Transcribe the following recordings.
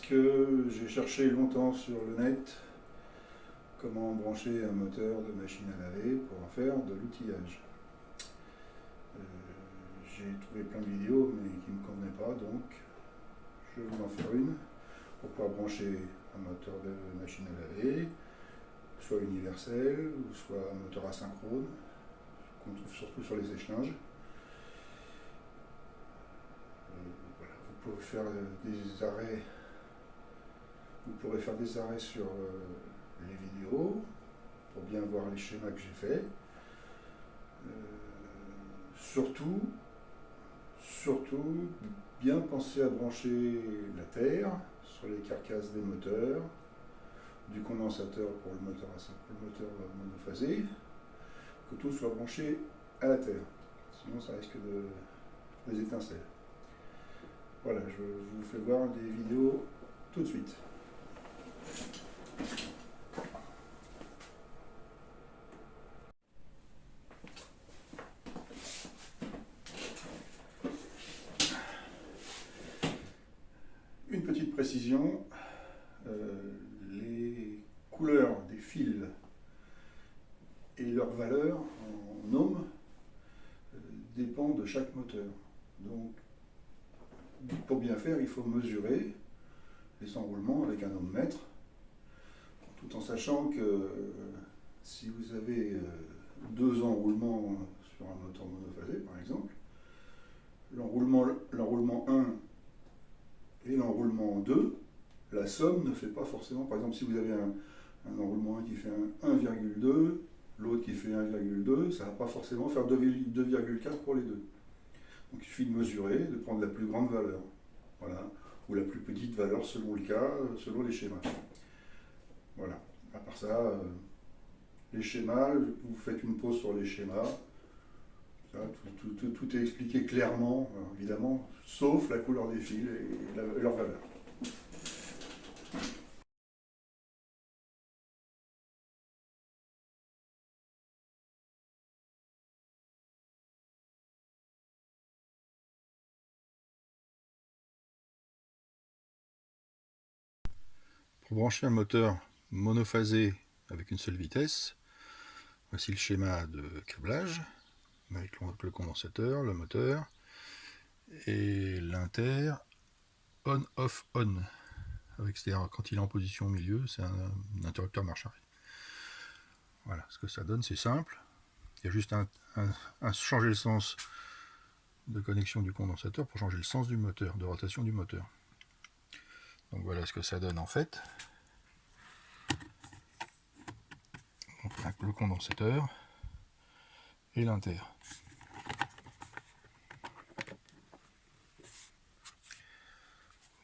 que j'ai cherché longtemps sur le net comment brancher un moteur de machine à laver pour en faire de l'outillage. J'ai trouvé plein de vidéos mais qui ne me convenaient pas, donc je vais en faire une pour pouvoir brancher un moteur de machine à laver, soit universel ou soit un moteur asynchrone qu'on trouve surtout sur les échanges. Voilà, vous pourrez faire des arrêts sur les vidéos pour bien voir les schémas que j'ai faits. Surtout, bien penser à brancher la terre sur les carcasses des moteurs, du condensateur pour le moteur monophasé, que tout soit branché à la terre. Sinon, ça risque de des étincelles. Voilà, je vous fais voir des vidéos tout de suite. Une petite précision, les couleurs des fils et leur valeur en ohms dépendent de chaque moteur. Donc, pour bien faire, il faut mesurer les enroulements avec un ohmmètre, tout en sachant que si vous avez deux enroulements sur un moteur monophasé, par exemple, l'enroulement 1 et l'enroulement 2, la somme ne fait pas forcément. Par exemple, si vous avez un enroulement 1 qui fait 1,2, l'autre qui fait 1,2, ça ne va pas forcément faire 2,4 pour les deux. Donc il suffit de mesurer, de prendre la plus grande valeur, voilà, ou la plus petite valeur selon le cas, selon les schémas. Voilà. À part ça, les schémas, vous faites une pause sur les schémas. Ça, tout est expliqué clairement, évidemment, sauf la couleur des fils et leur valeur. Pour brancher un moteur monophasé avec une seule vitesse, voici le schéma de câblage avec le condensateur, le moteur et l'inter on-off-on. C'est-à-dire quand il est en position au milieu, c'est un interrupteur marche arrêt. Voilà, ce que ça donne, c'est simple. Il y a juste à changer le sens de connexion du condensateur pour changer le sens du moteur, de rotation du moteur. Donc voilà ce que ça donne en fait. Donc, le condensateur et l'inter.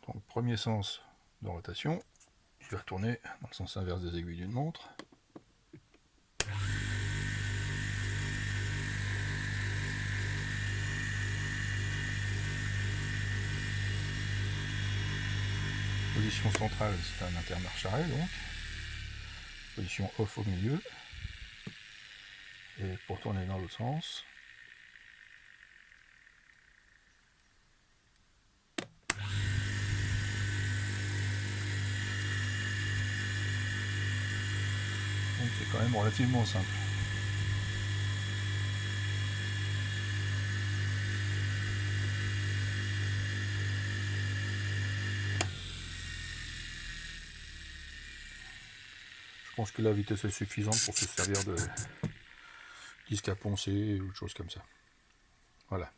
Donc premier sens de rotation, il va tourner dans le sens inverse des aiguilles d'une montre. Position centrale, c'est un intermarche arrêt donc. Position off au milieu. Et pour tourner dans l'autre sens, donc c'est quand même relativement simple. Je pense que la vitesse est suffisante pour se servir de disque à poncer ou autre chose comme ça. Voilà.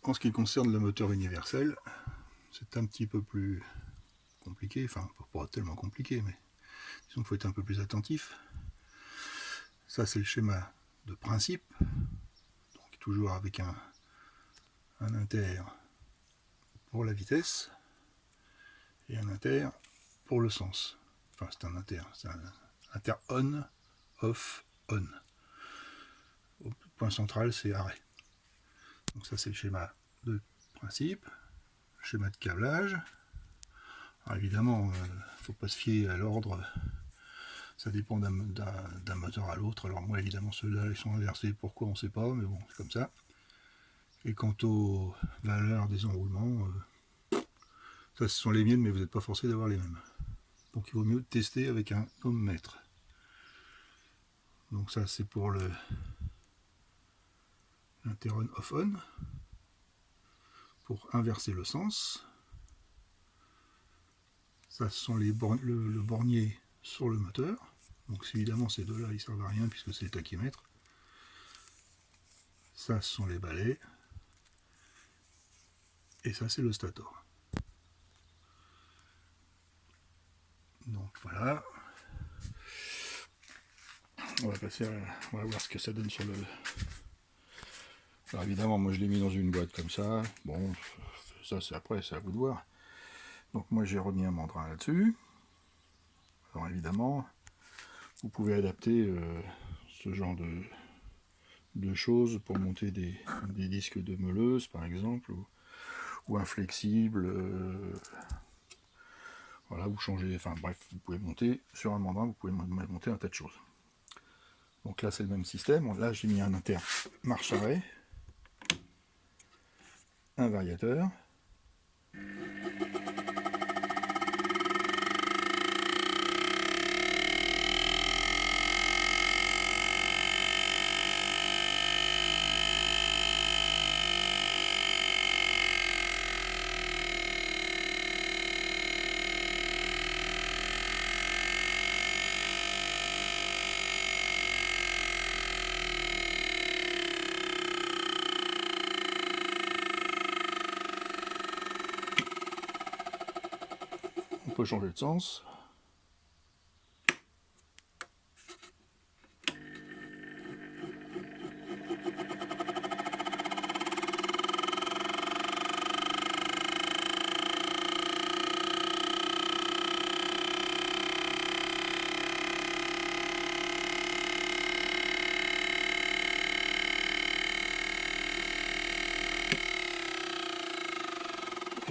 En ce qui concerne le moteur universel, c'est un petit peu plus compliqué, enfin pas tellement compliqué, mais disons qu'il faut être un peu plus attentif. Ça c'est le schéma de principe. Donc toujours avec un inter pour la vitesse et un inter pour le sens. Enfin, c'est un inter on, off, on. Au point central, c'est arrêt. Donc ça, c'est le schéma de principe, schéma de câblage. Alors évidemment, il ne faut pas se fier à l'ordre, ça dépend d'un moteur à l'autre. Alors moi, évidemment, ceux-là, ils sont inversés, pourquoi on ne sait pas, mais bon, c'est comme ça. Et quant aux valeurs des enroulements, ça, ce sont les miennes, mais vous n'êtes pas forcé d'avoir les mêmes. Donc il vaut mieux tester avec un ohmmètre. Donc ça, c'est pour l'inter-on off-on, pour inverser le sens. Ça, ce sont le bornier sur le moteur. Donc évidemment, ces deux-là, ils ne servent à rien puisque c'est le tachymètre. Ça, ce sont les balais. Et ça, c'est le stator. Donc voilà. On va voir ce que ça donne sur le... Alors évidemment, moi je l'ai mis dans une boîte comme ça. Bon, ça c'est après, c'est à vous de voir. Donc moi j'ai remis un mandrin là-dessus. Alors évidemment, vous pouvez adapter ce genre de choses pour monter des disques de meuleuse par exemple, ou un flexible. Voilà, vous changez, enfin bref, vous pouvez monter sur un mandrin, vous pouvez monter un tas de choses. Donc là c'est le même système. Là j'ai mis un inter marche arrêt, un variateur. On peut changer de sens.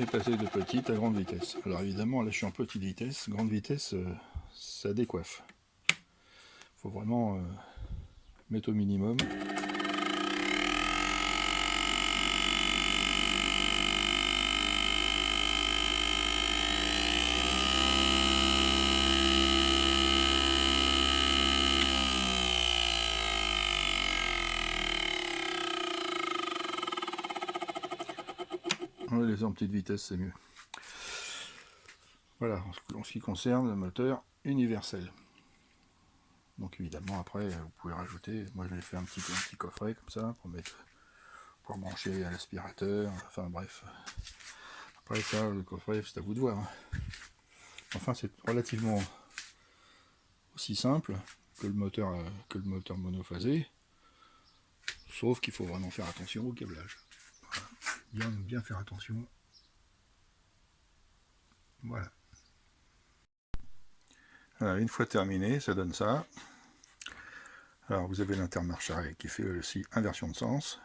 Et passer de petite à grande vitesse. Alors évidemment, là je suis en petite vitesse, grande vitesse, ça décoiffe. Il faut vraiment mettre au minimum. Les en petite vitesse, c'est mieux. Voilà, en ce qui concerne le moteur universel. Donc évidemment, après, vous pouvez rajouter, moi je l'ai fait un petit coffret comme ça, pour brancher à l'aspirateur, enfin bref. Après ça, le coffret, c'est à vous de voir. Enfin, c'est relativement aussi simple que le moteur monophasé, sauf qu'il faut vraiment faire attention au câblage. Voilà. Bien faire attention. Voilà. Voilà. Une fois terminé, ça donne ça. Alors vous avez l'intermarche arrêt qui fait aussi inversion de sens.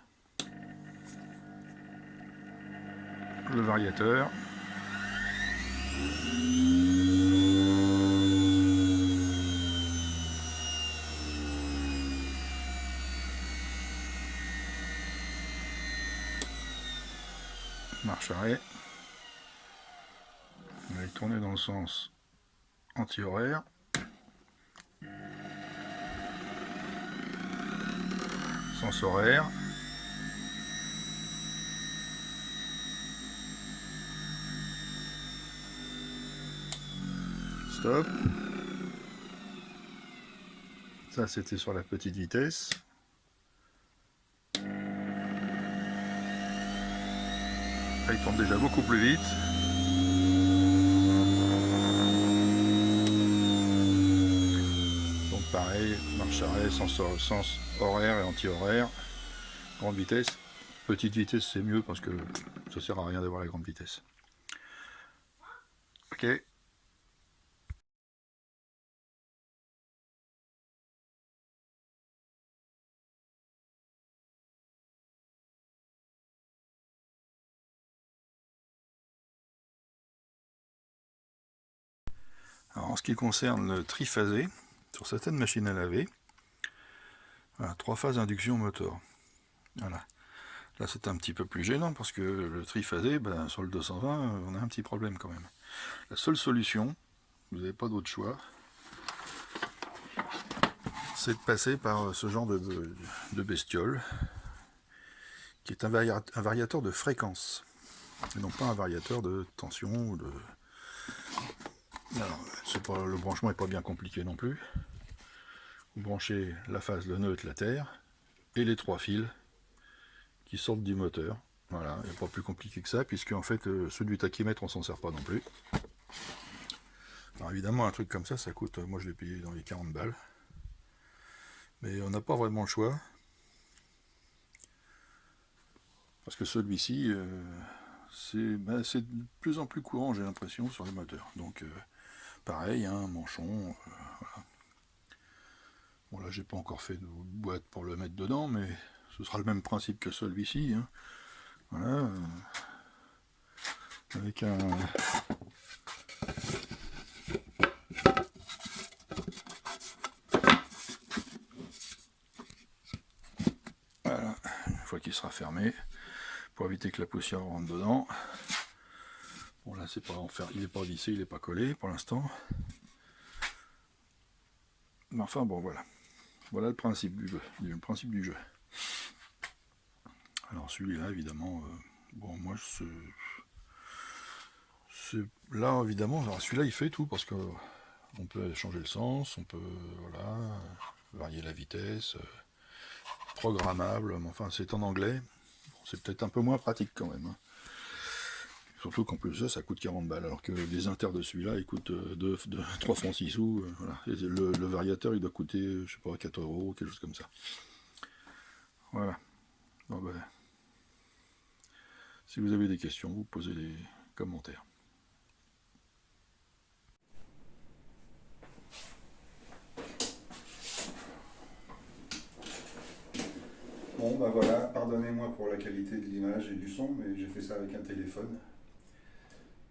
Le variateur. Marche arrêt. On va tourner dans le sens anti-horaire. Sens horaire. Stop. Ça c'était sur la petite vitesse. Là, il tourne déjà beaucoup plus vite. Donc pareil, marche arrêt, sens horaire et anti-horaire. grande vitesse. Petite vitesse c'est mieux parce que ça sert à rien d'avoir la grande vitesse. Ok. Alors, en ce qui concerne le triphasé, sur certaines machines à laver, voilà, 3 phases induction moteur. Voilà. Là c'est un petit peu plus gênant parce que le triphasé, ben, sur le 220, on a un petit problème quand même. La seule solution, vous n'avez pas d'autre choix, c'est de passer par ce genre de bestiole, qui est un variateur de fréquence, et non pas un variateur de tension ou de... Alors, le branchement n'est pas bien compliqué non plus. Vous branchez la phase, le neutre, la terre, et les 3 fils qui sortent du moteur. Voilà, il n'y a pas plus compliqué que ça, puisque en fait, ceux du tachymètre, on s'en sert pas non plus. Alors évidemment, un truc comme ça coûte, moi je l'ai payé dans les 40 balles. Mais on n'a pas vraiment le choix. Parce que celui-ci, c'est de plus en plus courant, j'ai l'impression, sur les moteurs. Donc, pareil, hein, manchon. Voilà. Bon, là, j'ai pas encore fait de boîte pour le mettre dedans, mais ce sera le même principe que celui-ci. Hein. Voilà. Avec un... Voilà, une fois qu'il sera fermé, pour éviter que la poussière rentre dedans. Bon là c'est pas il n'est pas vissé, il n'est pas collé pour l'instant. Mais enfin bon voilà. Voilà le principe du jeu. Alors celui-là évidemment, bon moi là évidemment, alors celui-là il fait tout parce que on peut changer le sens, on peut voilà, varier la vitesse, programmable, mais enfin c'est en anglais, c'est peut-être un peu moins pratique quand même. Hein. Surtout qu'en plus ça coûte 40 balles, alors que les inters de celui-là ils coûtent 3 francs 6 sous. Voilà. Et le variateur il doit coûter, je sais pas, 4 euros, quelque chose comme ça. Voilà. Bon, ben, si vous avez des questions, vous posez des commentaires. Bon bah voilà, pardonnez-moi pour la qualité de l'image et du son, mais j'ai fait ça avec un téléphone.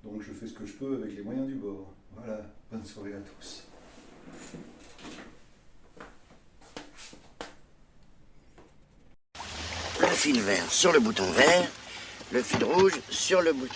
Donc je fais ce que je peux avec les moyens du bord. Voilà, bonne soirée à tous. Le fil vert sur le bouton vert, le fil rouge sur le bouton.